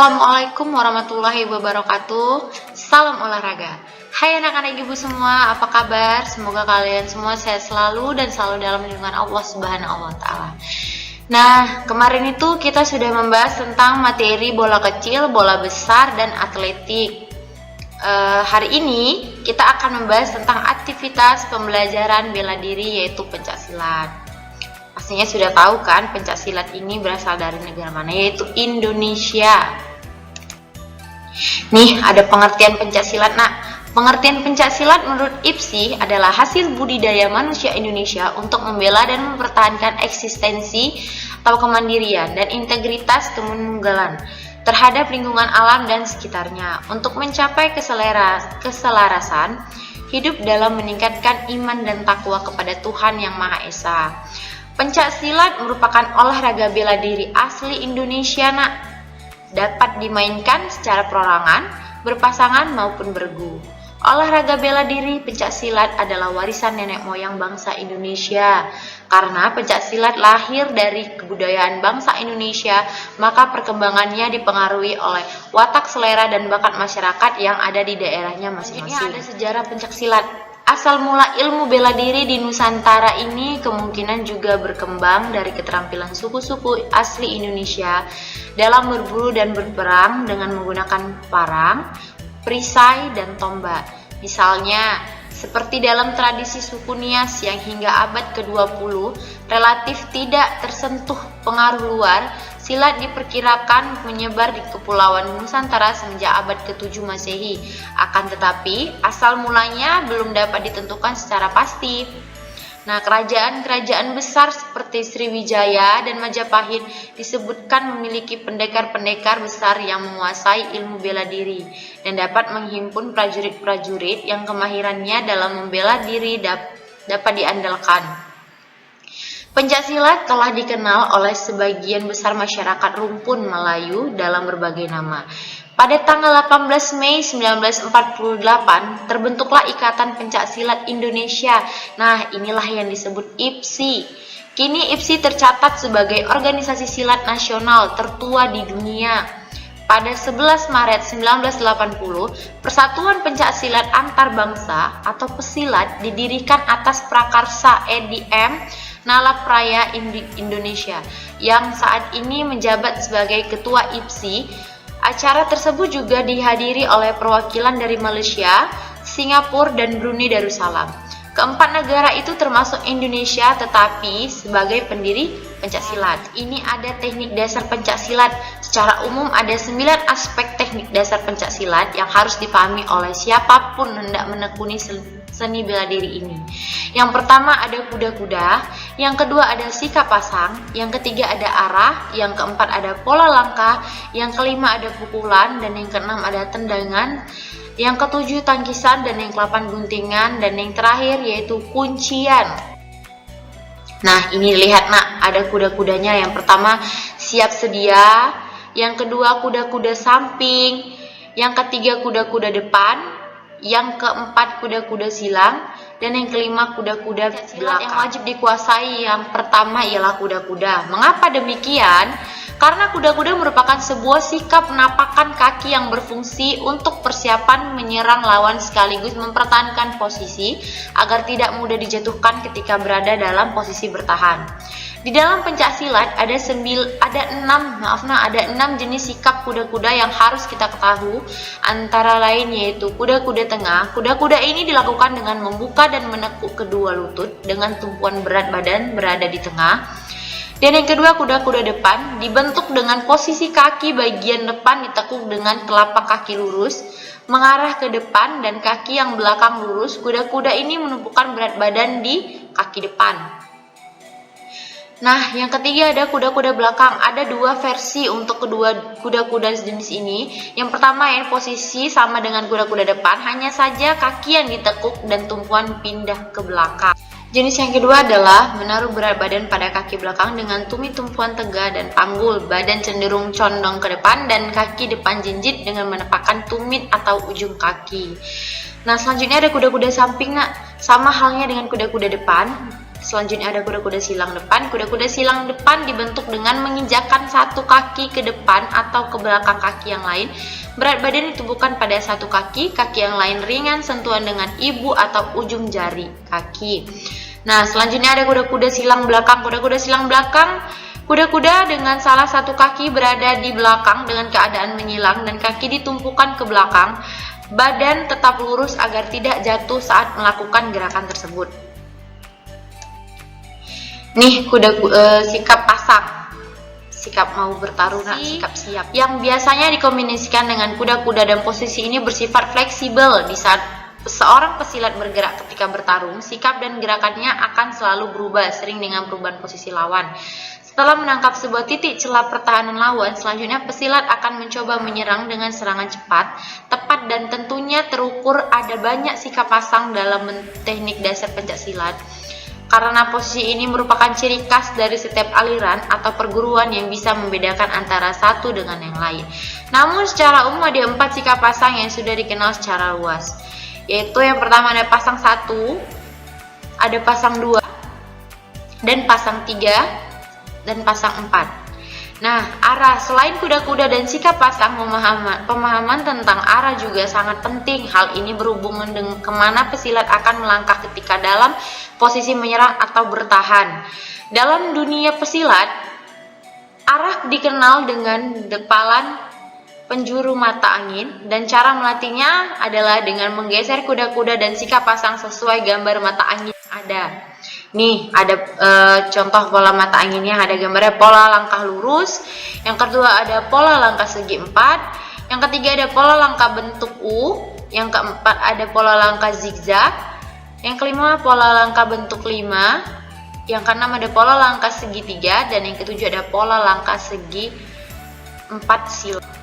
Assalamualaikum warahmatullahi wabarakatuh. Salam olahraga. Hai anak-anak ibu semua, apa kabar? Semoga kalian semua sehat selalu dan selalu dalam lindungan Allah Subhanahu wa taala. Nah, kemarin itu kita sudah membahas tentang materi bola kecil, bola besar, dan atletik. Hari ini kita akan membahas tentang aktivitas pembelajaran bela diri, yaitu pencaksilat. Pastinya sudah tahu kan pencaksilat ini berasal dari negara mana, yaitu Indonesia. Nih ada pengertian pencaksilat. Nah, pengertian pencaksilat menurut IPSI adalah hasil budidaya manusia Indonesia untuk membela dan mempertahankan eksistensi atau kemandirian dan integritas kemanunggalan terhadap lingkungan alam dan sekitarnya untuk mencapai keselarasan hidup dalam meningkatkan iman dan takwa kepada Tuhan Yang Maha Esa. Pencaksilat merupakan olahraga bela diri asli Indonesia, nak. Dapat dimainkan secara perorangan, berpasangan maupun bergu. Olahraga bela diri pencaksilat adalah warisan nenek moyang bangsa Indonesia. Karena pencaksilat lahir dari kebudayaan bangsa Indonesia, maka perkembangannya dipengaruhi oleh watak selera dan bakat masyarakat yang ada di daerahnya masing-masing. Ini ada sejarah pencaksilat. Asal mula ilmu bela diri di Nusantara ini kemungkinan juga berkembang dari keterampilan suku-suku asli Indonesia dalam berburu dan berperang dengan menggunakan parang, perisai, dan tombak. Misalnya, seperti dalam tradisi suku Nias yang hingga abad ke-20 relatif tidak tersentuh pengaruh luar, silat diperkirakan menyebar di Kepulauan Nusantara semenjak abad ke-7 Masehi. Akan tetapi, asal mulanya belum dapat ditentukan secara pasti. Nah, kerajaan-kerajaan besar seperti Sriwijaya dan Majapahit disebutkan memiliki pendekar-pendekar besar yang menguasai ilmu bela diri dan dapat menghimpun prajurit-prajurit yang kemahirannya dalam membela diri dapat diandalkan. Pencaksilat telah dikenal oleh sebagian besar masyarakat rumpun Melayu dalam berbagai nama. Pada tanggal 18 Mei 1948 terbentuklah Ikatan Pencaksilat Indonesia. Nah, inilah yang disebut IPSI. Kini IPSI tercatat sebagai organisasi silat nasional tertua di dunia. Pada 11 Maret 1980, Persatuan Pencaksilat Antar Bangsa atau Pesilat didirikan atas prakarsa EDM Nalapraya Indonesia yang saat ini menjabat sebagai Ketua IPSI. Acara tersebut juga dihadiri oleh perwakilan dari Malaysia, Singapura, dan Brunei Darussalam. Keempat negara itu termasuk Indonesia tetapi sebagai pendiri pencaksilat. Ini ada teknik dasar pencaksilat. Secara umum ada 9 aspek teknik dasar pencaksilat yang harus dipahami oleh siapapun hendak menekuni seni bela diri ini. Yang pertama ada kuda-kuda, yang kedua ada sikap pasang, yang ketiga ada arah, yang keempat ada pola langkah, yang kelima ada pukulan, dan yang keenam ada tendangan, yang ketujuh tangkisan, dan yang ke-8 guntingan, dan yang terakhir yaitu kuncian. Nah, ini lihat nak, ada kuda-kudanya. Yang pertama siap sedia, yang kedua kuda-kuda samping, yang ketiga kuda-kuda depan, yang keempat kuda-kuda silang, dan yang kelima kuda-kuda belakang. Yang wajib dikuasai yang pertama ialah kuda-kuda. Mengapa demikian? Karena kuda-kuda merupakan sebuah sikap menapakan kaki yang berfungsi untuk persiapan menyerang lawan sekaligus mempertahankan posisi agar tidak mudah dijatuhkan ketika berada dalam posisi bertahan. Di dalam pencaksilat ada 6 jenis sikap kuda-kuda yang harus kita ketahui, antara lain yaitu kuda-kuda tengah. Kuda-kuda ini dilakukan dengan membuka dan menekuk kedua lutut dengan tumpuan berat badan berada di tengah. Dan yang kedua kuda-kuda depan dibentuk dengan posisi kaki bagian depan ditekuk dengan telapak kaki lurus mengarah ke depan dan kaki yang belakang lurus. Kuda-kuda ini menumpukan berat badan di kaki depan. Nah, yang ketiga ada kuda-kuda belakang. Ada 2 versi untuk kedua kuda-kuda jenis ini. Yang pertama yang posisi sama dengan kuda-kuda depan, hanya saja kaki yang ditekuk dan tumpuan pindah ke belakang. Jenis yang kedua adalah menaruh berat badan pada kaki belakang dengan tumit tumpuan tegak dan panggul, badan cenderung condong ke depan dan kaki depan jinjit dengan menepakkan tumit atau ujung kaki. Nah, selanjutnya ada kuda-kuda samping. Nah, sama halnya dengan kuda-kuda depan. Selanjutnya ada kuda-kuda silang depan. Kuda-kuda silang depan dibentuk dengan menginjakkan satu kaki ke depan atau ke belakang kaki yang lain. Berat badan ditubuhkan pada satu kaki yang lain ringan sentuhan dengan ibu atau ujung jari kaki. Nah, selanjutnya ada kuda-kuda silang belakang. Kuda-kuda silang belakang, kuda-kuda dengan salah satu kaki berada di belakang dengan keadaan menyilang dan kaki ditumpukan ke belakang. Badan tetap lurus agar tidak jatuh saat melakukan gerakan tersebut. Nih, sikap pasang, sikap mau bertarung, sikap siap, yang biasanya dikombinasikan dengan kuda-kuda dan posisi ini bersifat fleksibel. Di saat seorang pesilat bergerak ketika bertarung, sikap dan gerakannya akan selalu berubah, sering dengan perubahan posisi lawan. Setelah menangkap sebuah titik celah pertahanan lawan, selanjutnya pesilat akan mencoba menyerang dengan serangan cepat, tepat, dan tentunya terukur. Ada banyak sikap pasang dalam teknik dasar pencaksilat. Karena posisi ini merupakan ciri khas dari setiap aliran atau perguruan yang bisa membedakan antara satu dengan yang lain. Namun secara umum ada 4 sikap pasang yang sudah dikenal secara luas, yaitu yang pertama ada pasang 1, ada pasang 2, dan pasang 3, dan pasang 4. Nah, arah. Selain kuda-kuda dan sikap pasang, pemahaman tentang arah juga sangat penting. Hal ini berhubungan dengan kemana pesilat akan melangkah ketika dalam posisi menyerang atau bertahan. Dalam dunia pesilat, arah dikenal dengan depalan penjuru mata angin, dan cara melatihnya adalah dengan menggeser kuda-kuda dan sikap pasang sesuai gambar mata angin yang ada. Nih, ada contoh pola mata anginnya, ada gambarnya pola langkah lurus, yang kedua ada pola langkah segi 4, yang ketiga ada pola langkah bentuk U, yang keempat ada pola langkah zigzag, yang kelima pola langkah bentuk 5, yang keenam ada pola langkah segi 3, dan yang ketujuh ada pola langkah segi 4 silang.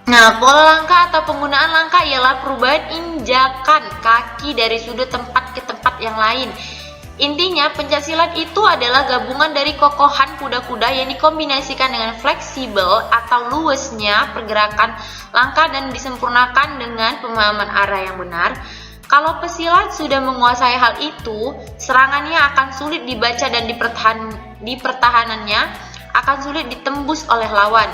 Nah, pola langkah atau penggunaan langkah ialah perubahan injakan kaki dari sudut tempat ke tempat yang lain. Intinya, pencaksilat itu adalah gabungan dari kokohan kuda-kuda yang dikombinasikan dengan fleksibel atau luasnya pergerakan langkah dan disempurnakan dengan pemahaman arah yang benar. Kalau pesilat sudah menguasai hal itu, serangannya akan sulit dibaca dan di pertahanannya akan sulit ditembus oleh lawan.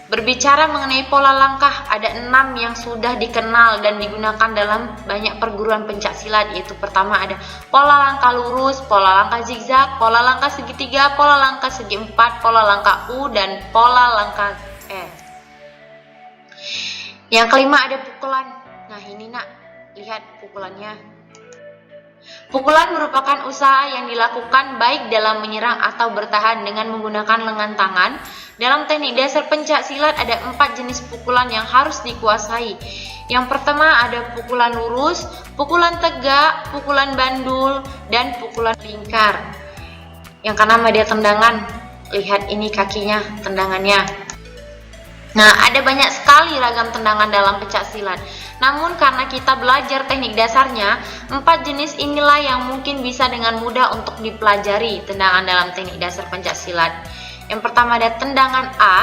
Berbicara mengenai pola langkah, ada 6 yang sudah dikenal dan digunakan dalam banyak perguruan pencaksilat, yaitu pertama ada pola langkah lurus, pola langkah zigzag, pola langkah segitiga, pola langkah segi 4, pola langkah U, dan pola langkah S. Yang kelima ada pukulan. Nah, ini nak, lihat pukulannya. Pukulan merupakan usaha yang dilakukan baik dalam menyerang atau bertahan dengan menggunakan lengan tangan. Dalam teknik dasar pencaksilat ada 4 jenis pukulan yang harus dikuasai. Yang pertama ada pukulan lurus, pukulan tegak, pukulan bandul, dan pukulan lingkar. Yang keenam ada tendangan. Lihat ini kakinya, tendangannya. Nah, ada banyak sekali ragam tendangan dalam pencaksilat. Namun karena kita belajar teknik dasarnya, 4 jenis inilah yang mungkin bisa dengan mudah untuk dipelajari tendangan dalam teknik dasar pencaksilat. Yang pertama ada tendangan A,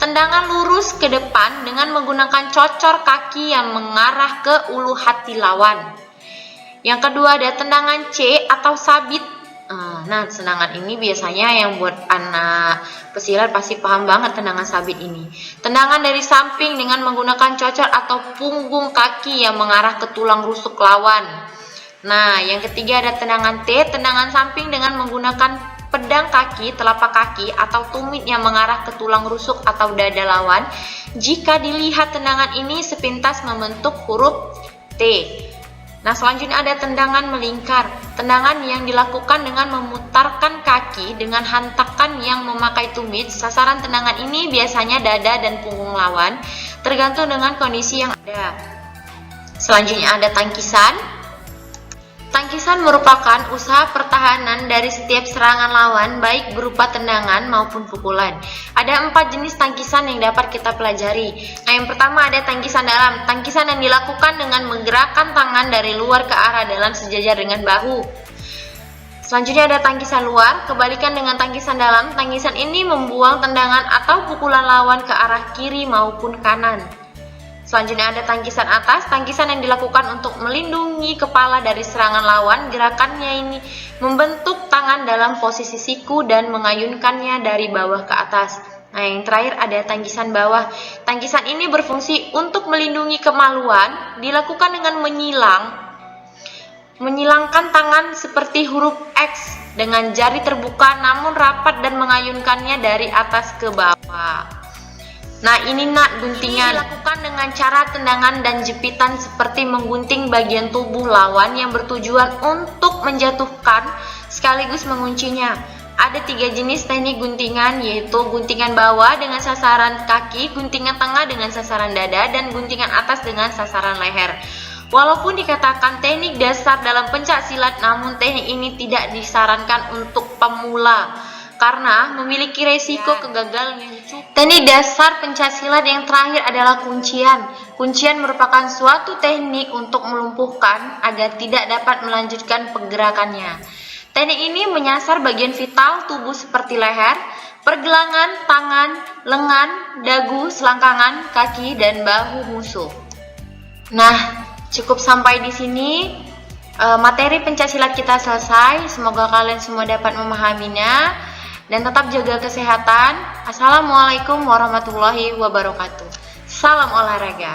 tendangan lurus ke depan dengan menggunakan cocor kaki yang mengarah ke ulu hati lawan. Yang kedua ada tendangan C atau sabit. Nah, tendangan ini biasanya yang buat anak pesilat pasti paham banget tendangan sabit ini. Tendangan dari samping dengan menggunakan cocor atau punggung kaki yang mengarah ke tulang rusuk lawan. Nah, yang ketiga ada tendangan T, tendangan samping dengan menggunakan pedang kaki, telapak kaki, atau tumit yang mengarah ke tulang rusuk atau dada lawan. Jika dilihat tendangan ini sepintas membentuk huruf T. Nah, selanjutnya ada tendangan melingkar. Tendangan yang dilakukan dengan memutarkan kaki dengan hantakan yang memakai tumit. Sasaran tendangan ini biasanya dada dan punggung lawan, tergantung dengan kondisi yang ada. Selanjutnya ada tangkisan. Tangkisan merupakan usaha pertahanan dari setiap serangan lawan, baik berupa tendangan maupun pukulan. Ada 4 jenis tangkisan yang dapat kita pelajari. Nah, yang pertama ada tangkisan dalam. Tangkisan yang dilakukan dengan menggerakkan tangan dari luar ke arah dalam sejajar dengan bahu. Selanjutnya ada tangkisan luar. Kebalikan dengan tangkisan dalam, tangkisan ini membuang tendangan atau pukulan lawan ke arah kiri maupun kanan. Selanjutnya ada tangkisan atas, tangkisan yang dilakukan untuk melindungi kepala dari serangan lawan. Gerakannya ini membentuk tangan dalam posisi siku dan mengayunkannya dari bawah ke atas. Nah, yang terakhir ada tangkisan bawah. Tangkisan ini berfungsi untuk melindungi kemaluan, dilakukan dengan menyilangkan tangan seperti huruf X dengan jari terbuka namun rapat dan mengayunkannya dari atas ke bawah. Nah, ini nak guntingan. Ini dilakukan dengan cara tendangan dan jepitan seperti menggunting bagian tubuh lawan yang bertujuan untuk menjatuhkan sekaligus menguncinya. Ada 3 jenis teknik guntingan, yaitu guntingan bawah dengan sasaran kaki, guntingan tengah dengan sasaran dada, dan guntingan atas dengan sasaran leher. Walaupun dikatakan teknik dasar dalam pencak silat, namun teknik ini tidak disarankan untuk pemula karena memiliki resiko kegagalan yang cukup. Teknik dasar pencaksilat yang terakhir adalah kuncian. Kuncian merupakan suatu teknik untuk melumpuhkan agar tidak dapat melanjutkan pergerakannya. Teknik ini menyasar bagian vital tubuh seperti leher, pergelangan, tangan, lengan, dagu, selangkangan, kaki, dan bahu musuh. Nah, cukup sampai di sini. Materi pencaksilat kita selesai. Semoga kalian semua dapat memahaminya. Dan tetap jaga kesehatan. Assalamualaikum warahmatullahi wabarakatuh. Salam olahraga.